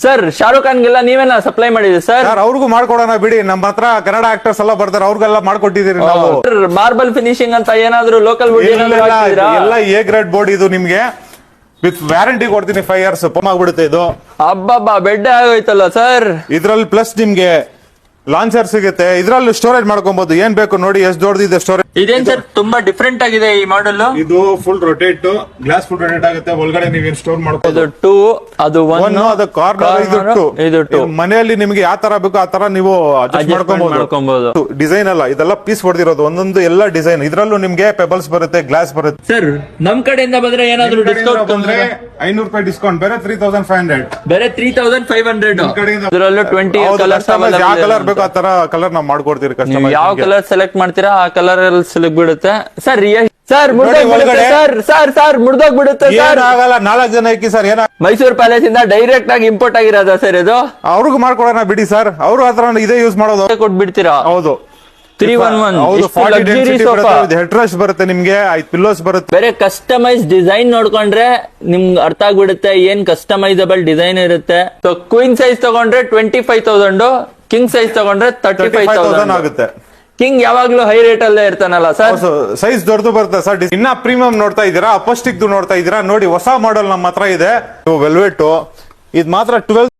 Sir Shahrukh ಖಾನ್ಗೆಲ್ಲ ನೀವೇನ supply ಮಾಡಿದ್ರಿ sir? Sir ಅವ್ರಿಗೂ ಮಾಡ್ಕೊಡೋಣ ಬಿಡಿ, ನಮ್ಮ ಹತ್ರ ಕನ್ನಡ ಆಕ್ಟರ್ಸ್ ಎಲ್ಲ ಬರ್ತಾರೆ, ಅವ್ರಿಗೆಲ್ಲ ಮಾಡ್ಕೊಟ್ಟಿದೀರಿ ನಾವು. ಮಾರ್ಬಲ್ ಫಿನಿಶಿಂಗ್ ಅಂತ ಏನಾದ್ರು ಲೋಕಲ್ ಎಲ್ಲ ಎ ಗ್ರೇಡ್ ಬೋರ್ಡ್ ಇದು, ನಿಮ್ಗೆ ವಿತ್ ವ್ಯಾರಂಟಿ ಕೊಡ್ತೀನಿ 5 years ಆಗ್ಬಿಡುತ್ತೆ ಇದು. ಹಬ್ಬಬ್ಬಾ ಬೆಡ್ ಆಗೋಯ್ತಲ್ಲ ಸರ್. ಇದ್ರಲ್ಲಿ ಪ್ಲಸ್ ನಿಮ್ಗೆ ಲಾಂಚರ್ ಸಿಗುತ್ತೆ, ಇದ್ರಲ್ಲಿ ಸ್ಟೋರೇಜ್ ಮಾಡ್ಕೊಬಹುದು, ಏನ್ ಬೇಕು ನೋಡಿ ಎಷ್ಟು ದೊಡ್ಡದಿದೆ ಸ್ಟೋರೇಜ್. ಇದೇನ್ ಸರ್ ತುಂಬಾ ಡಿಫ್ರೆಂಟ್ ಆಗಿದೆ ಈ ಮಾಡೆಲ್. ಇದು full rotate, glass full rotate ಆಗುತ್ತೆ, ಒಳಗಡೆ ನೀವೇನ್ ಸ್ಟೋರ್ ಮಾಡ್ಬೋದು. ಇದು 2, ಅದು 1, ಅದು ಕಾರ್ನರ್, ಇದು 2. ಮನೆಯಲ್ಲಿ ನಿಮ್ಗೆ ಯಾವ ತರ ಬೇಕು ಆ ತರ ನೀವು ಅಡ್ಜಸ್ಟ್ ಮಾಡ್ಕೊಬಹುದು. ಡಿಸೈನ್ ಅಲ್ಲ, ಇದೆಲ್ಲ ಪೀಸ್ ಹೊಡೆದಿರೋದು, ಒಂದೊಂದು ಎಲ್ಲ ಡಿಸೈನ್. ಇದ್ರಲ್ಲೂ ನಿಮ್ಗೆ ಪೆಬಲ್ಸ್ ಬರುತ್ತೆ, ಗ್ಲಾಸ್ ಬರುತ್ತೆ. ಸರ್ ನಮ್ ಕಡೆಯಿಂದ ಬಂದ್ರೆ ಏನಾದ್ರು ಡಿಸ್ಕೌಂಟ್ ಬಂದ್ರೆ 500 ರೂಪಾಯಿ ಡಿಸ್ಕೌಂಟ್, ಬೇರೆ 3500, ಬೇರೆ 3500. ಇದರಲ್ಲೂ 20 ಕಲರ್ಸ್ ಯಾವ ಕಲರ್ ಬೇಕು ಆ ತರ ಕಲರ್ ನಾವು ಮಾಡ್ಕೊಡ್ತೀವಿ. ನೀವು ಯಾವ ಕಲರ್ ಸೆಲೆಕ್ಟ್ ಮಾಡ್ತೀರಾ ಆ ಕಲರ್ ಅಲ್ಲಿ ಸಿಲುಕ್ಬಿಡುತ್ತೆ ಸರ್. ಸರ್ ಮುರ್ದೋಗ್ಬಿಡುತ್ತೆ ಸರ್. ಆಗಲ್ಲ, 4 ಜನ ಇಕ್ಕಿ ಸರ್. ಏನ ಮೈಸೂರು ಪ್ಯಾಲೇಸ್ ಇಂದ ಡೈರೆಕ್ಟ್ ಆಗಿ ಇಂಪೋರ್ಟ್ ಆಗಿರೋದ ಸರ್ ಇದು? ಅವ್ರಿಗೂ ಮಾಡ್ಕೊಡೋಣ ಬಿಡಿ ಸರ್, ಅವರು ಹತ್ರ ಇದೇ ಯೂಸ್ ಮಾಡೋದು. ಕೊಟ್ಬಿಡ್ತೀರಾ? ಹೌದು, 311 ಹೆಡ್ ರೆಸ್ಟ್ ಬರುತ್ತೆ ನಿಮ್ಗೆ, 5 ಪಿಲ್ಲೋಸ್ ಬರುತ್ತೆ. ಬೇರೆ ಕಸ್ಟಮೈಸ್ ಡಿಸೈನ್ ನೋಡ್ಕೊಂಡ್ರೆ ನಿಮ್ಗೆ ಅರ್ಥ ಆಗ್ಬಿಡುತ್ತೆ ಏನ್ ಕಸ್ಟಮೈಸಬಲ್ ಡಿಸೈನ್ ಇರುತ್ತೆ. ಕ್ವೀನ್ ಸೈಜ್ ತಗೊಂಡ್ರೆ 25,000, ಕಿಂಗ್ ಸೈಜ್ ತಗೊಂಡ್ರೆ 35,000 ಆಗುತ್ತೆ. ಕಿಂಗ್ ಯಾವಾಗ್ಲೂ ಹೈ ರೇಟ್ ಅಲ್ಲೇ ಇರ್ತಾನಲ್ಲ ಸರ್. ಸೈಜ್ ದೊಡ್ಡದು ಬರುತ್ತೆ ಸರ್. ಇನ್ನ ಪ್ರೀಮಿಯಂ ನೋಡ್ತಾ ಇದ್ದೀರಾ, ಅಪೋಸ್ಟಿಕ್ ನೋಡ್ತಾ ಇದ್ದೀರಾ? ನೋಡಿ ಹೊಸ ಮಾಡೆಲ್ ನಮ್ಮ ಹತ್ರ ಇದೆ, ವೆಲ್ವೆಟ್. ಇದು ಮಾತ್ರ 12